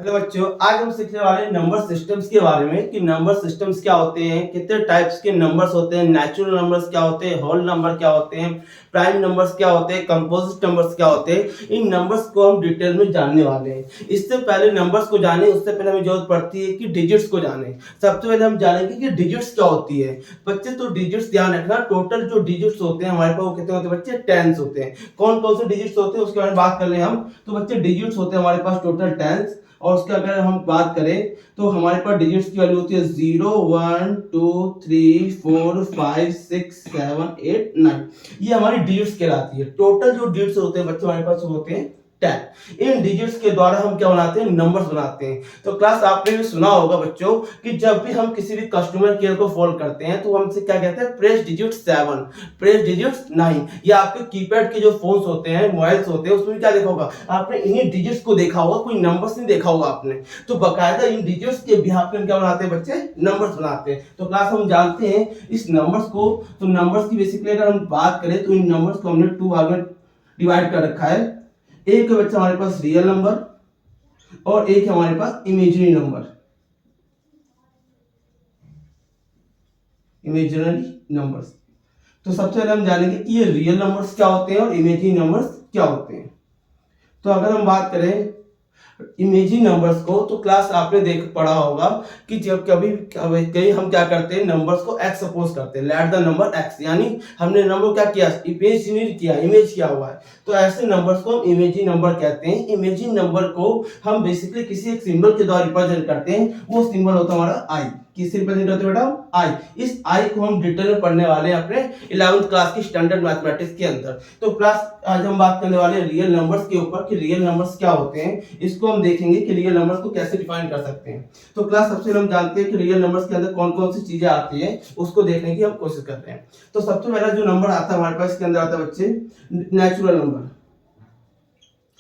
Hello बच्चों, आज हम सीखने वाले हैं नंबर सिस्टम्स के बारे में कि नंबर सिस्टम्स क्या होते हैं, कितने टाइप्स के नंबर्स होते हैं, नेचुरल नंबर्स क्या होते हैं, होल नंबर क्या होते हैं, प्राइम नंबर्स क्या होते हैं, कंपोजिट नंबर्स क्या होते हैं। इन नंबर्स को हम डिटेल में जानने वाले हैं। इससे पहले नंबर्स को जाने उससे पहले हमें जरूरत पड़ती है कि डिजिट्स को जाने। सबसे पहले हम जानेंगे कि डिजिट्स क्या होती है। बच्चे तो डिजिट्स ध्यान रखना, टोटल जो डिजिट्स होते हैं हमारे पास वो कितने होते हैं बच्चे, टेंस होते हैं। कौन कौन से डिजिट्स होते हैं उसके बारे में बात कर ले हम। तो बच्चे डिजिट्स होते हैं हमारे पास टोटल टेंस, और उसके अगर हम बात करें तो हमारे पास डिजिट्स की वैल्यू होती है 0 1 2 3 4 5 6 7 8 9। ये हमारी डिजिट्स कहलाती है। टोटल जो डिजिट्स होते हैं बच्चों हमारे पास होते हैं 10। इन डिजिट्स के द्वारा हम क्या बनाते हैं, नंबर्स बनाते हैं। तो क्लास आपने भी सुना होगा बच्चों कि जब भी हम किसी भी कस्टमर केयर को फोन करते हैं तो हमसे क्या कहते हैं, प्रेस डिजिट 7, प्रेस डिजिट 9। या आपके कीपैड के जो फोन्स होते हैं, मोबाइल्स होते हैं, उसमें क्या देखा होगा आपने, इन्हीं डिजिट्स को देखा होगा, कोई नंबर्स नहीं देखा होगा आपने। तो बकायदा इन डिजिट्स के बिहाफ पे हम क्या बनाते हैं बच्चे, नंबर्स बनाते हैं। तो क्लास हम जानते हैं इस नंबर्स को। तो नंबर्स की बेसिकली अगर हम बात करें तो इन नंबर्स को हमने 2 भाग में डिवाइड कर रखा है। एक है बच्चा हमारे पास रियल नंबर और एक है हमारे पास इमेजिनरी नंबर। Imaginary numbers. तो सबसे पहले हम जानेंगे कि ये रियल नंबर्स क्या होते हैं और इमेजिनरी नंबर्स क्या होते हैं। तो अगर हम बात करें इमेजिनरी नंबर्स को तो क्लास आपने देख पढ़ा होगा कि जब कभी कहीं हम क्या करते हैं, नंबर्स को एक्स सपोज करते हैं, लेट द नंबर एक्स, यानी हमने नंबर क्या किया, इमेजिनरी किया, इमेज किया हुआ है। तो ऐसे नंबर्स को हम इमेजिनरी नंबर कहते हैं। इमेजिनरी नंबर को हम बेसिकली किसी एक सिंबल के द्वारा रिप्रेजेंट करते हैं। वो सिंबल होता है हमारा आई। किससे रिप्रेजेंट होता है बेटा, आई। इस आई को हम डिटेल में पढ़ने वाले हैं अपने 11th क्लास की स्टैंडर्ड मैथमेटिक्स के अंदर। तो क्लास आज हम बात करने वाले हैं रियल नंबर्स के ऊपर कि रियल नंबर्स क्या होते हैं। इसको हम देखेंगे कि रियल नंबर्स को कैसे डिफाइन कर सकते हैं। तो क्लास सबसे हम जानते हैं कि रियल नंबर्स के अंदर कौन कौन सी चीजें आती हैं, उसको देखने की हम कोशिश करते हैं। तो सबसे पहला जो नंबर आता है हमारे पास इसके अंदर आता है बच्चे, नेचुरल नंबर।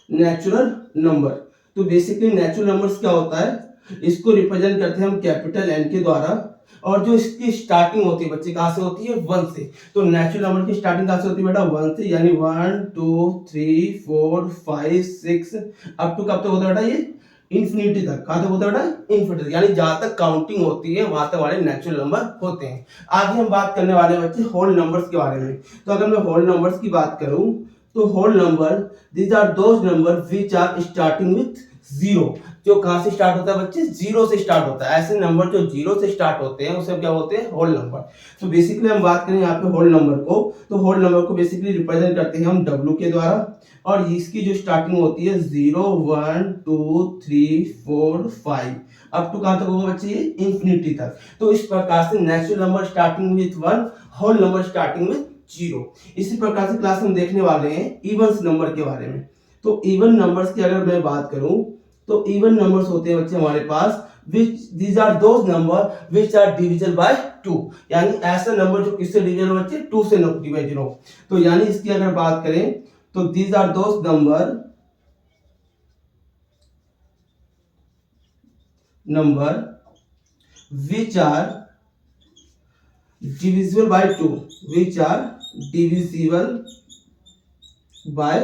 Natural number. तो बेसिकली नेचुरल नंबर्स क्या होता है, इसको रिप्रेजेंट करते हैं हम कैपिटल एन के द्वारा। और जो इसकी स्टार्टिंग होती है बच्चे कहां से होती है, 1 से। तो नेचुरल नंबर की स्टार्टिंग कहां से होती है बेटा, 1 से, यानी 1 2 3 4 5 6 अप टू कब तक होता है बेटा, ये इंफिनिटी तक। कहां तक होता है बेटा, इंफिनिटी तक, यानी जहां तक काउंटिंग होती है वहां तक हमारे नेचुरल नंबर होते हैं। आगे हम बात करने वाले बच्चे होल नंबर्स के बारे में। तो अगर मैं होल नंबर्स की बात करूं तो whole number, these are those number which are starting with 0। जो कहां से स्टार्ट होता है बच्चे, 0 से स्टार्ट होता है। ऐसे नंबर जो 0 से स्टार्ट होते हैं उसे क्या बोलते हैं, होल नंबर। तो बेसिकली हम बात करें यहाँ पे होल नंबर को, तो होल नंबर को बेसिकली रिप्रेजेंट करते हैं हम W के द्वारा। और इसकी जो स्टार्टिंग होती है 0 1 2 3 4 5 अप टू कहां तक होगा बच्चे, ये इंफिनिटी तक। तो इस प्रकार से natural number starting with 1, whole number starting with 0। इसी प्रकार से क्लास हम देखने वाले हैं इवन नंबर के बारे में। तो इवन नंबर्स की अगर मैं बात करूं तो इवन नंबर्स होते हैं बच्चे हमारे पास which these are those number which are divisible by 2, यानी ऐसा नंबर जो किससे डिविजन हो बच्चे, 2 से डिविजन हो। तो यानी इसकी अगर बात करें तो these are those number which are divisible by 2, which are divisible by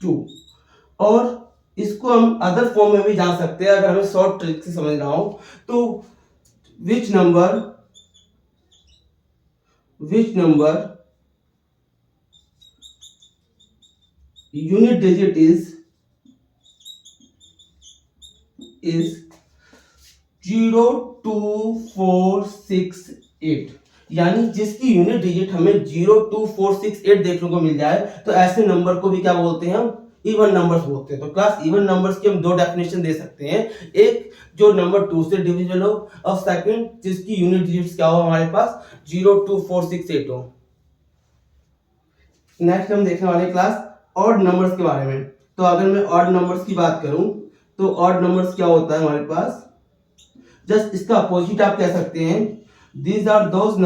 2। और इसको हम अदर फॉर्म में भी जान सकते हैं अगर हमें शॉर्ट ट्रिक से समझना हो। तो which number unit digit is 0 2 4 6 8, यानी जिसकी यूनिट डिजिट हमें 0 2 4 6 8 देखने को मिल जाए तो ऐसे नंबर को भी क्या बोलते हैं हम, इवन नंबर्स बोलते हैं। तो क्लास इवन नंबर्स की हम दो डेफिनेशन दे सकते हैं, एक जो नंबर 2 से डिविजिबल हो और सेकंड जिसकी यूनिट डिजिट्स क्या हो हमारे पास 0 2 4 6 8 हो। नेक्स्ट हम देखने वाले क्लास ऑड नंबर्स के बारे में। तो अगर मैं ऑड नंबर्स की बात करूं तो ऑड नंबर्स क्या होता है हमारे पास, जस्ट इसका अपोजिट आप कह सकते हैं, these are those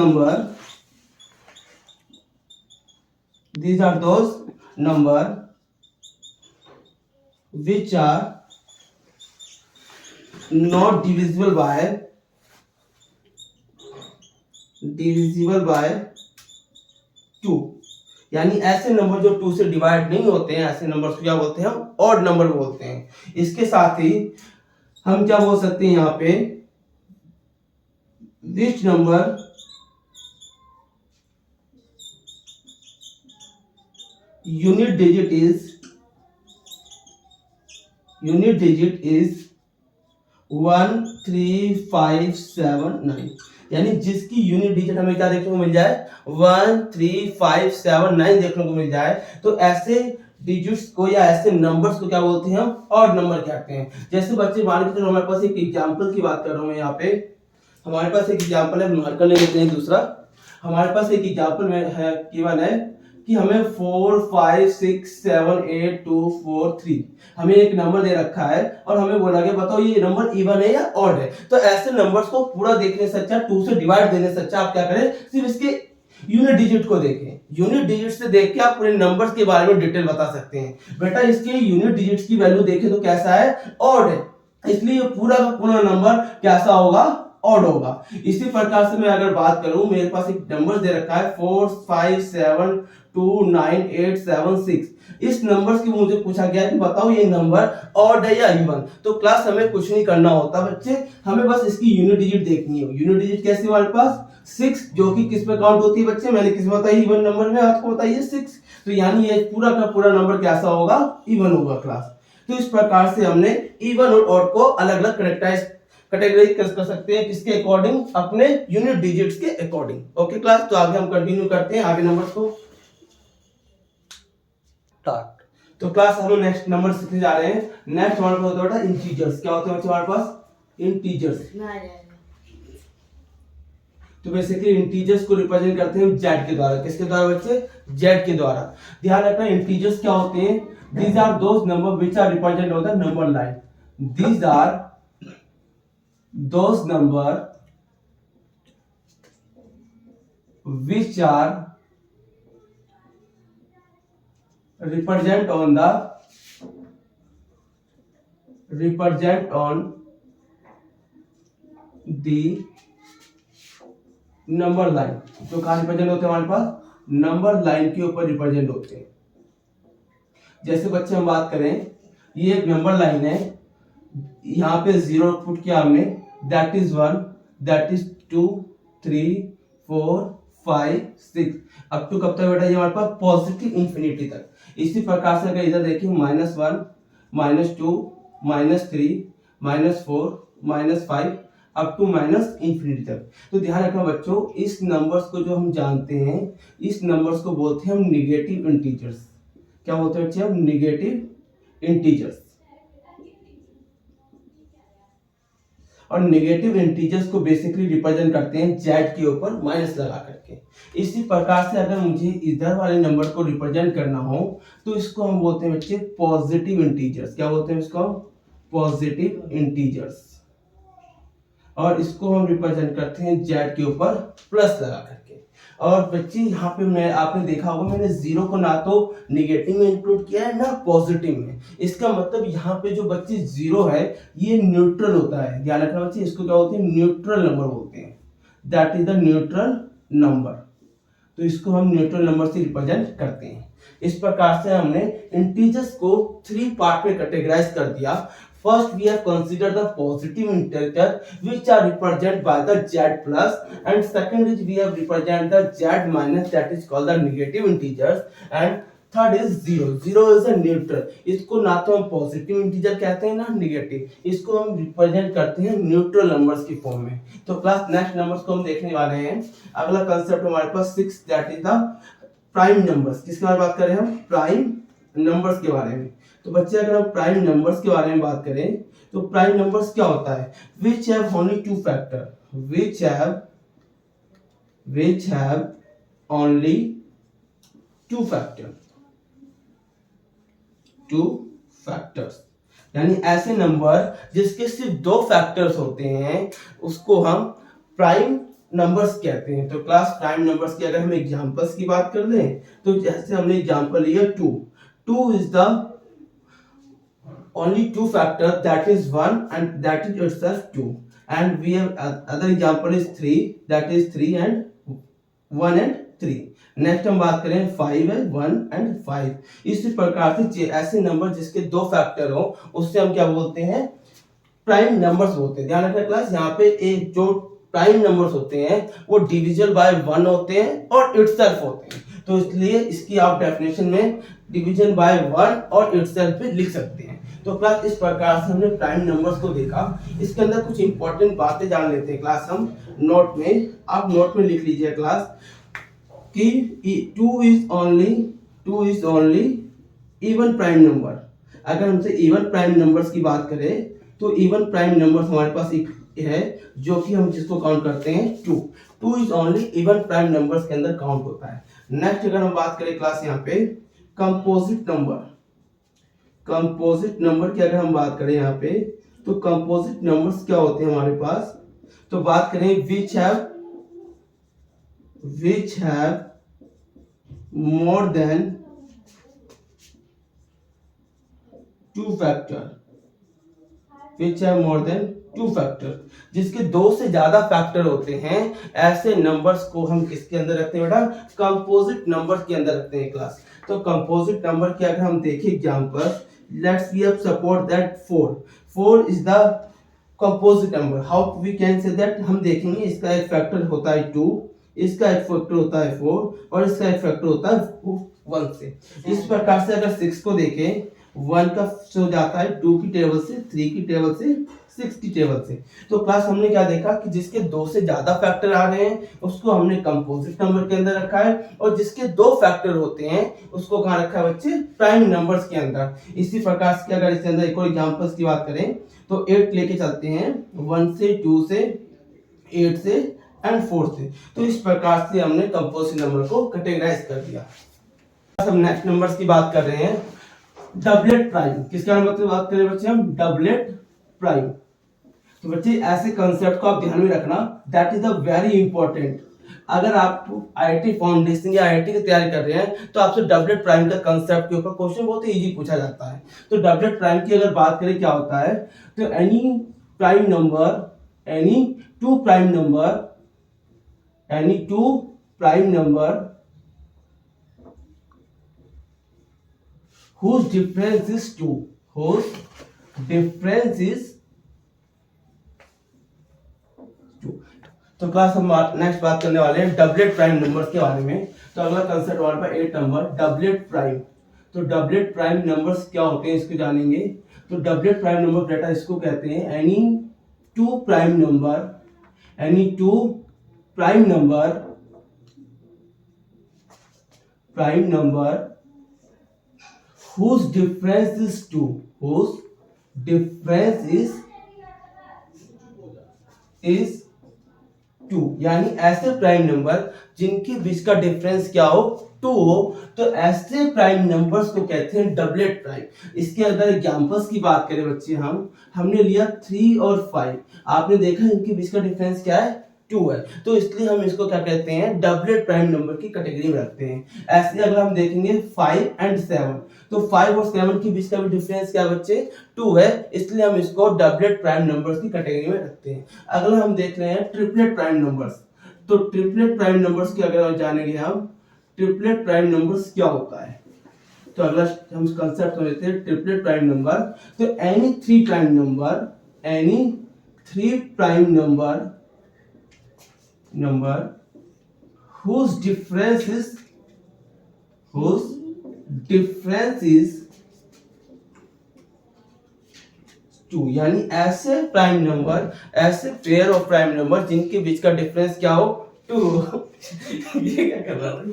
number which are not divisible by 2, यानी ऐसे नंबर जो 2 से डिवाइड नहीं होते हैं, ऐसे नंबर्स को क्या बोलते हैं हम, ऑड नंबर बोलते हैं। इसके साथ ही हम क्या बोल सकते हैं यहाँ पे, which number unit digit is 13579, यानी जिसकी यूनिट डिजिट हमें क्या देखने को मिल जाए, 13579 देखने को मिल जाए, तो ऐसे डिजिट्स को या ऐसे नंबर्स को क्या बोलते हैं हम, ऑड नंबर कहते हैं। जैसे बच्चे मान के चलो हमारे पास एक एग्जांपल की बात कर रहा हूँ यहाँ पे, हमारे पास एक एग्जांपल है, मार्कर ले लेते हैं दूसरा। हमारे पास एक एग्जांपल में है गिवन है कि हमें 4 5 6 7 8 2 4 3 हमें एक नंबर दे रखा है और हमें बोला गया बताओ ये नंबर इवन है या ऑड है। तो ऐसे नंबर्स को पूरा देखने से अच्छा, 2 से डिवाइड देने से अच्छा आप क्या करें, सिर्फ इसके यूनिट डिजिट को देखें। यूनिट डिजिट से देख के आप पूरे नंबर्स के बारे में डिटेल बता सकते हैं। बेटा इसके यूनिट डिजिट्स की वैल्यू देखें तो कैसा है, ऑड है, इसलिए पूरा का पूरा नंबर कैसा होगा, ऑड होगा। इसी प्रकार से मैं अगर बात करूं, मेरे पास एक नंबर दे रखा है 4 5 7 2 9 8 7 6, इस नंबर्स की मुझे पूछा गया कि बताओ ये नंबर ऑड है या इवन। तो क्लास हमें कुछ नहीं करना होता बच्चे, हमें बस इसकी यूनिट डिजिट देखनी है। यूनिट डिजिट कैसे हमारे पास 6, जो कि किस पे काउंट होती है बच्चे, मैंने किस बताई, इवन नंबर में, आपको बताइए 6, तो यानी ये पूरा का पूरा नंबर कैसा होगा, इवन होगा क्लास। तो इस प्रकार से हमने इवन और ऑड को अलग अलग कैटेगराइज कर सकते हैं, किसके अकॉर्डिंग, अपने यूनिट डिजिट्स के अकॉर्डिंग। ओके क्लास, तो आगे हम कंटिन्यू करते हैं आगे नंबर्स को स्टार्ट। तो क्लास हम नेक्स्ट नंबर सीखने जा रहे हैं। नेक्स्ट हमारे पास होता है इंटीजर्स। क्या होते हैं बच्चे हमारे पास, इंटीजर्स। तो बेसिकली इंटीजर्स को रिप्रेजेंट करते हैं जेड के द्वारा। किसके द्वारा बच्चे, जेड के द्वारा। ध्यान रखना इंटीजर्स क्या होते हैं, these are those number which are represent on the number line. These are those number which are represent on the number line. जो कहाँ रिप्रेजेंट होते हैं हमारे पास, नंबर लाइन के ऊपर रिप्रेजेंट होते हैं। जैसे बच्चे हम बात करें, ये एक नंबर लाइन है, यहाँ पे 0 पुट किया हमने, that is 1, that is 2 3 4 5 6, up to कब तक बेटा, ये हमारे पास पॉजिटिव इंफिनिटी तक। इसी प्रकार से अगर इधर देखिए -1 -2 -3 -4 -5 अप टू माइनस इंफिनिटी तक। तो ध्यान रखना बच्चों, इस नंबर्स को जो हम जानते हैं, इस नंबर्स को बोलते हैं हम निगेटिव इंटीजर्स। क्या बोलते हैं बच्चे, हम निगेटिव इंटीजर्स। और नेगेटिव इंटीजर्स को बेसिकली रिप्रेजेंट करते हैं जेड के ऊपर माइनस लगा करके। इसी प्रकार से अगर मुझे इधर वाले नंबर को रिप्रेजेंट करना हो तो इसको हम बोलते हैं बच्चे पॉजिटिव इंटीजर्स। क्या बोलते हैं इसको, पॉजिटिव इंटीजर्स। और इसको हम रिप्रेजेंट करते हैं जेड के ऊपर प्लस लगा करके। और बच्चे यहाँ पे मैं आपने देखा होगा, मैंने 0 को ना तो निगेटिव में इंक्लूड किया है ना पॉजिटिव में। इसका मतलब यहाँ पे जो बच्चे 0 है ये न्यूट्रल होता है। ध्यान रखना बच्चे, इसको क्या बोलते हैं, न्यूट्रल नंबर बोलते हैं। That is the neutral number. तो इसको हम न्यूट्रल नंबर से रिप्रेजेंट करते हैं। इस प्रकार से हमने इंटीजर्स को 3 पार्ट में कैटेगराइज कर दिया। First, we have considered the positive integer which are represented by the z plus, and second is we have represented the z minus, that is called the negative integers, and third is 0. 0 is a neutral. इसको ना तो हम positive integer कहते हैं ना negative, इसको हम represent करते हैं न्यूट्रल नंबर्स की फॉर्म में। तो क्लास नेक्स्ट नंबर्स को हम देखने वाले हैं। अगला कंसेप्ट हमारे पास 6, that is the prime numbers. किसके बारे में बात करें हम, प्राइम नंबर्स के बारे में। तो बच्चे अगर हम प्राइम नंबर्स के बारे में बात करें तो प्राइम नंबर्स क्या होता है, which have only 2 factor, which have only 2 factors, यानी ऐसे नंबर जिसके सिर्फ 2 फैक्टर्स होते हैं उसको हम प्राइम नंबर्स कहते हैं। तो क्लास प्राइम नंबर्स की अगर हम एग्जांपल्स की बात कर लें तो जैसे हमने एग्जांपल लिया 2 is the only 2 factor, that is 1 and that is itself 2, and we have other example is 3, that is 3 and 1 and 3। Next हम बात करें 5 है, 1 and 5। इसी प्रकार से ऐसे नंबर जिसके 2 फैक्टर हो उससे हम क्या बोलते हैं, प्राइम नंबर्स होते हैं। ध्यान रखना क्लास, यहाँ पे एक जो प्राइम नंबर्स होते हैं वो डिविजिबल बाय 1 होते हैं और इटसेल्फ होते हैं। तो इसलिए इसकी आप डेफिनेशन में डिवीजन बाय 1 और इटसेल्फ पे लिख सकते हैं। तो क्लास इस प्रकार से हमने प्राइम नंबर्स को देखा। इसके अंदर कुछ इंपॉर्टेंट बातें जान लेते हैं क्लास हम नोट में। आप नोट में लिख लीजिए क्लास कि 2 is only even prime number. अगर हमसे इवन प्राइम नंबर्स की बात करें तो इवन प्राइम नंबर्स हमारे पास एक है जो कि हम जिसको काउंट करते हैं 2 is only even prime numbers के अंदर काउंट होता है। नेक्स्ट अगर हम बात करें क्लास यहाँ पे कंपोजिट नंबर की अगर हम बात करें यहाँ पे तो कंपोजिट नंबर्स क्या होते हैं हमारे पास, तो बात करें which have more than 2 factor, जिसके 2 से ज्यादा फैक्टर होते हैं, ऐसे नंबर्स को हम किसके अंदर रखते हैं बेटा, कंपोजिट नंबर्स के अंदर रखते हैं क्लास। तो कंपोजिट नंबर की अगर हम देखें example, let's we support that 4 is the composite number. How we can say that, हम देखेंगे इसका एक फैक्टर होता है 2, इसका एक फैक्टर होता है 4 और इसका एक फैक्टर होता है 1 से। इस प्रकार से अगर 6 को देखें, 1 का हो जाता है 2 की टेबल से, 3 की टेबल से, 6 की टेबल से। तो क्लास हमने क्या देखा कि जिसके 2 से ज्यादा फैक्टर आ रहे हैं उसको हमने कंपोजिट नंबर के अंदर रखा है, और जिसके 2 फैक्टर होते हैं उसको कहाँ रखा है बच्चे, प्राइम नंबर्स के अंदर। इसी प्रकार से अगर इसके अंदर एक और एग्जांपल्स की बात करें तो 8 लेके चलते हैं, 1 से, 2 से, 8 से एंड 4 से। तो इस प्रकार से हमने कंपोजिट नंबर को कैटेगराइज कर दिया। हम नेक्स्ट नंबर्स की बात कर रहे हैं डबलेट प्राइम। किसके बारे में बात करें बच्चे हम, डबलेट प्राइम। तो बच्चे ऐसे कंसेप्ट को आप ध्यान में रखना, that is the very important. अगर आप आईआईटी फाउंडेशन या आईआईटी की तैयारी कर रहे हैं तो आपसे डबलेट प्राइम का कंसेप्ट के ऊपर क्वेश्चन बहुत ही इजी पूछा जाता है। तो डबलेट प्राइम की अगर बात करें क्या होता है, तो any two prime number whose difference is 2, तो क्लास हम नेक्स्ट बात करने वाले हैं डबलेट प्राइम नंबर्स के बारे में। तो अगला कंसेप्ट हमारे पास 8 नंबर डबलेट प्राइम। तो डबलेट प्राइम नंबर्स क्या होते हैं इसको जानेंगे। तो डबलेट प्राइम नंबर डेटा इसको कहते हैं any two prime number whose difference is 2, यानी ऐसे प्राइम नंबर जिनके बीच का डिफरेंस क्या हो, 2 हो, तो ऐसे प्राइम नंबर्स को कहते हैं डबलेट प्राइम। इसके अंदर एग्जांपल्स की बात करें बच्चे, हमने लिया 3 और 5, आपने देखा इनके बीच का डिफरेंस क्या है, 2 है, तो इसलिए हम इसको क्या कहते हैं, डबलेट प्राइम नंबर की कैटेगरी में रखते हैं। ऐसे अगर हम देखेंगे 5 एंड 7, तो 5 और 7 के बीच का भी डिफरेंस क्या बच्चे, 2 है, इसलिए हम इसको डबलेट प्राइम नंबर्स की कैटेगरी में रखते हैं। अगला हम देख रहे हैं ट्रिपलेट प्राइम नंबर्स। तो ट्रिपलेट प्राइम नंबर्स की अगर जानेंगे हम, ट्रिपलेट प्राइम नंबर्स क्या होता है, तो अगला हम कंसेप्ट समझ लेते हैं ट्रिपलेट प्राइम नंबर। तो any three prime number whose difference is 2, यानी ऐसे प्राइम नंबर, ऐसे पेयर ऑफ प्राइम नंबर जिनके बीच का डिफरेंस क्या हो, 2। ये क्या कर रहा है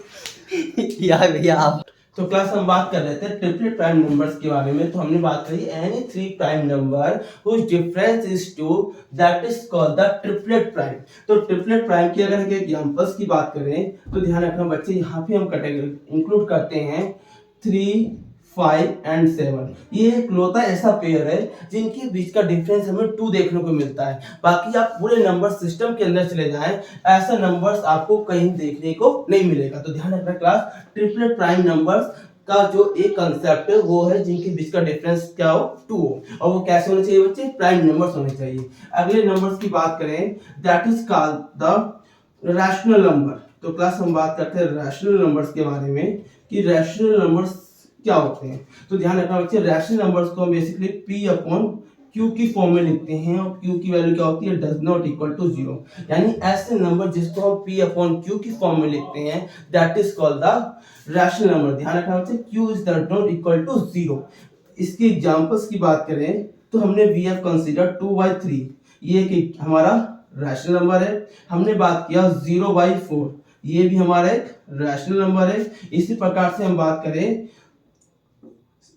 यार भैया आप। तो क्लास हम बात कर रहे थे ट्रिपलेट प्राइम नंबर्स के बारे में। तो हमने बात करी any 3 prime number whose difference is 2, that is called the triplet prime। तो ट्रिपलेट प्राइम की अगर एग्जांपल्स की बात करें तो ध्यान रखना बच्चे, यहाँ पे हम कैटेगरी इंक्लूड करते हैं 3, 5 एंड 7। ये इकलौता ऐसा पेयर है जिनके बीच का डिफरेंस हमें 2 देखने को मिलता है। बाकी आप पूरे नंबर सिस्टम के अंदर चले जाएं, ऐसा नंबर्स आपको कहीं देखने को नहीं मिलेगा। तो ध्यान रखना क्लास, ट्रिपलेट प्राइम नंबर्स का जो एक कंसेप्ट है वो है जिनके बीच का डिफरेंस क्या हो, 2 हो, और वो कैसे होने चाहिए बच्चे, प्राइम नंबर्स होने चाहिए। अगले नंबर्स की बात करें, that is called the rational number. तो क्लास हम बात करते हैं रैशनल नंबर्स के बारे में कि रैशनल नंबर्स क्या होते हैं। तो ध्यान रखना बच्चे, रैशनल नंबर्स को हम बेसिकली P/Q क्यू की फॉर्म में लिखते हैं और क्यू की वैल्यू क्या होती है, डज नॉट इक्वल टू 0। यानी ऐसे नंबर जिसको हम p अपॉन क्यू की फॉर्म में लिखते हैं that is called the rational number. ध्यान रखना बच्चे, q is not equal to 0। इसके एग्जांपल्स की बात करें तो हमने वी हैव कंसीडर 2/3, ये कि हमारा रैशनल नंबर है। हमने बात किया 0/4, ये भी हमारा एक रैशनल नंबर है। इसी प्रकार से हम बात करें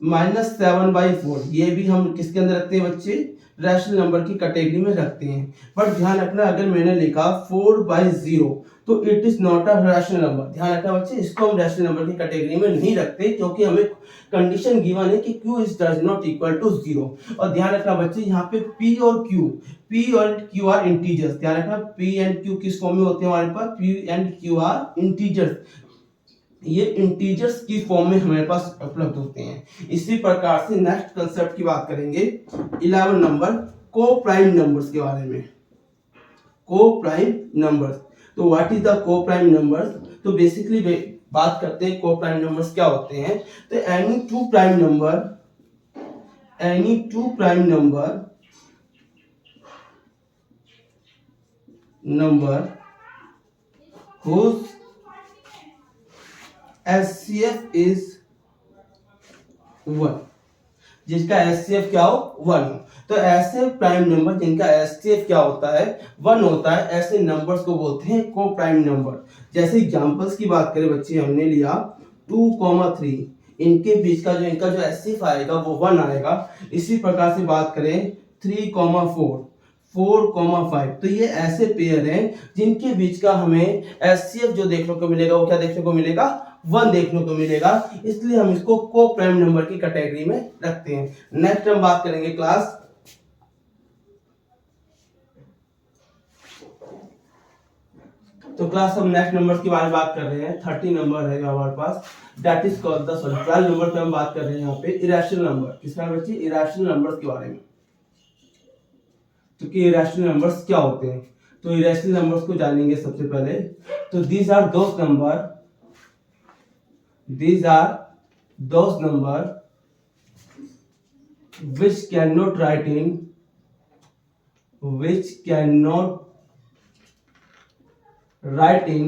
-7/4, ये भी हम किसके अंदर रखते हैं बच्चे, रैशनल नंबर की कैटेगरी में रखते हैं। बट ध्यान रखना, अगर मैंने लिखा 4/0 तो it is not a rational number. ध्यान रखना बच्चे, इसको हम रैशनल नंबर की कैटेगरी में नहीं रखते क्योंकि हमें कंडीशन गिवन है कि q is does not equal to 0। और ध्यान रखना बच्चे, यहाँ पे p और q आर इंटीजर्स। ध्यान रखना, p एंड q किस फॉर्म में होते हैं हमारे पास, p and q are integers, ये इंटीजर्स की फॉर्म में हमारे पास उपलब्ध होते हैं। इसी प्रकार से नेक्स्ट कंसेप्ट की बात करेंगे 11 नंबर को प्राइम नंबर्स के बारे में। को प्राइम नंबर्स, तो व्हाट इज द को प्राइम नंबर्स, तो बेसिकली बात करते हैं को प्राइम नंबर्स क्या होते हैं। तो any two prime number whose HCF is 1, जिसका HCF क्या हो, 1 हो। तो ऐसे प्राइम नंबर जिनका HCF क्या होता है, 1 होता है, ऐसे नंबर्स को बोलते हैं को प्राइम नंबर। जैसे एग्जांपल्स की बात करें बच्चे, हमने लिया 2,3, इनके बीच का जो इनका जो HCF आएगा वो 1 आएगा। इसी प्रकार से बात करें 3,4, 4,5, तो ये ऐसे पेयर हैं जिनके बीच का हमें HCF जो देखने को मिलेगा वो क्या देखने को मिलेगा, 1 देखने को मिलेगा। इसलिए हम इसको को प्राइम नंबर की कैटेगरी में रखते हैं। नेक्स्ट हम बात करेंगे क्लास हम नेक्स्ट नंबर्स के बारे में बात कर रहे हैं। 30 नंबर है हमारे पास, that is called the 12 number पे हम बात कर रहे हैं यहाँ पे इरेशनल नंबर। किसका बच्चे, इरेशनल नंबर्स के बारे में। तो कि इरेशनल नंबर्स क्या होते हैं, तो इरेशनल नंबर्स को जानेंगे सबसे पहले। तो these are those number which cannot write in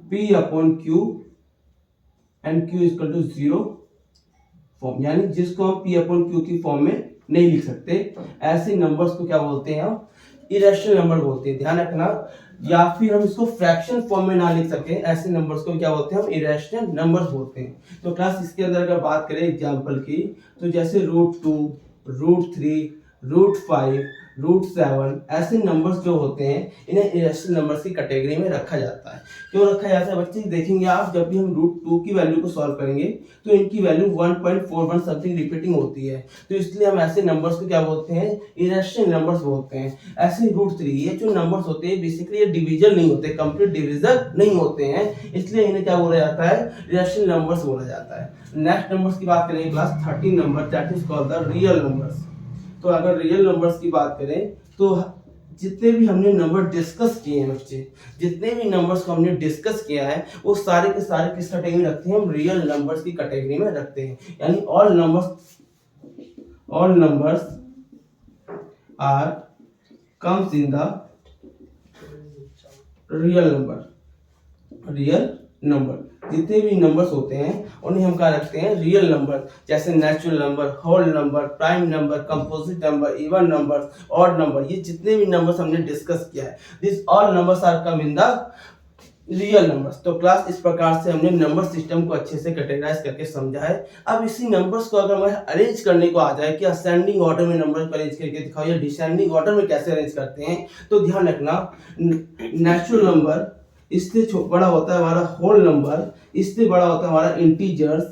p upon q and q is equal to 0 form, यानी जिसको हम p अपॉन q की फॉर्म में नहीं लिख सकते, ऐसे नंबर्स को क्या बोलते हैं, हम इरेशनल नंबर बोलते हैं। ध्यान रखना, या फिर हम इसको फ्रैक्शन फॉर्म में ना लिख सके, ऐसे नंबर्स को क्या बोलते हैं, हम इरेशनल नंबर्स बोलते हैं। तो क्लास इसके अंदर अगर बात करें एग्जांपल की, तो जैसे √2, √3, √5, √7, ऐसे नंबर्स जो होते हैं इन्हें इरेशनल नंबर्स की कैटेगरी में रखा जाता है। क्यों रखा जाता है बच्चे, देखेंगे आप, जब भी हम √2 की वैल्यू को सॉल्व करेंगे तो इनकी वैल्यू 1.41 समथिंग रिपीटिंग होती है, तो इसलिए हम ऐसे नंबर्स को क्या बोलते हैं, इरेशनल नंबर्स बोलते हैं। ऐसे √3, ये जो नंबर्स होते हैं बेसिकली ये डिविजन नहीं होते, कंप्लीट डिविजन नहीं होते हैं, इसलिए इन्हें क्या बोला जाता है, इरेशनल नंबर्स बोला जाता है। नेक्स्ट नंबर्स की बात करें class 13 number, that is called the real numbers. तो अगर रियल नंबर्स की बात करें तो जितने भी हमने नंबर डिस्कस किए हैं बच्चे, जितने भी नंबर्स को हमने डिस्कस किया है वो सारे के सारे किस कैटेगरी में रखते हैं, हम रियल नंबर्स की कैटेगरी में रखते हैं। यानी all numbers are comes in the real number. जितने भी नंबर्स होते हैं उन्हें हम क्या रखते हैं, रियल नंबर। जैसे natural number, whole number, prime number, composite number, even number, odd number, ये जितने भी नंबर्स हमने डिस्कस किया है, this all numbers are come in the real numbers. तो क्लास इस प्रकार से हमने नंबर सिस्टम को अच्छे से कैटेगराइज करके समझा है। अब इसी नंबर्स को अगर हमें अरेंज करने को आ जाए कि असेंडिंग ऑर्डर में नंबर को अरेंज करके दिखाओ या डिसेंडिंग ऑर्डर में कैसे अरेंज करते हैं, तो ध्यान रखना, नेचुरल नंबर, इससे बड़ा होता है हमारा होल नंबर, इससे बड़ा होता है हमारा इंटीजर्स,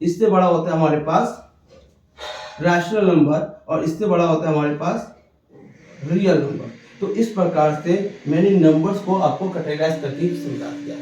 इससे बड़ा होता है हमारे पास रैशनल नंबर, और इससे बड़ा होता है हमारे पास रियल नंबर। तो इस प्रकार से मैंने नंबर्स को आपको कैटेगराइज करके समझा दिया।